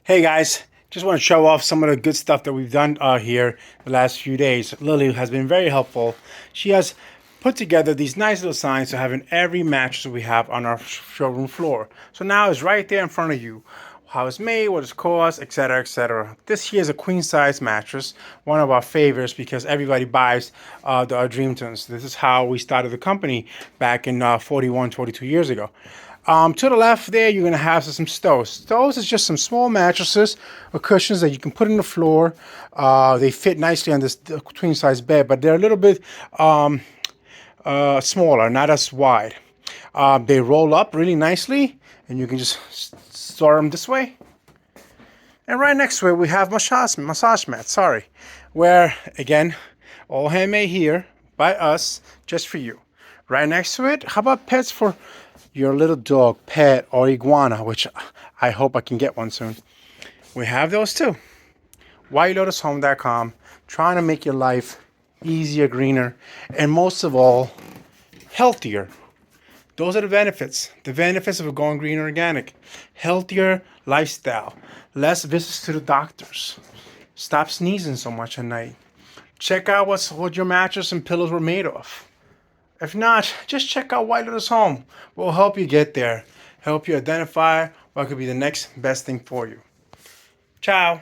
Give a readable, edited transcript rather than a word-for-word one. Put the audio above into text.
Hey guys, just want to show off some of the good stuff that we've done here the last few days. Lily has been very helpful. She has put together these nice little signs to have in every mattress we have on our showroom floor. So now it's right there in front of you. How it's made, what it's cost, etc., etc. This here is a queen size mattress, one of our favorites because everybody buys our Dreamtons. This is how we started the company back in 42 years ago. To the left there, you're going to have some stoves. Stoves is just some small mattresses or cushions that you can put in the floor. They fit nicely on this queen size bed, but they're a little bit smaller, not as wide. They roll up really nicely, and you can just store them this way. And right next to it, we have massage mats, where, again, all handmade here by us, just for you. Right next to it, how about pets for your little dog, pet, or iguana, which I hope I can get one soon. We have those too. WhiteLotusHome.com, trying to make your life easier, greener, and most of all, healthier. Those are the benefits. The benefits of going green organic. Healthier lifestyle. Less visits to the doctors. Stop sneezing so much at night. Check out what your mattress and pillows were made of. If not, just check out White Lotus Home. We'll help you get there. Help you identify what could be the next best thing for you. Ciao.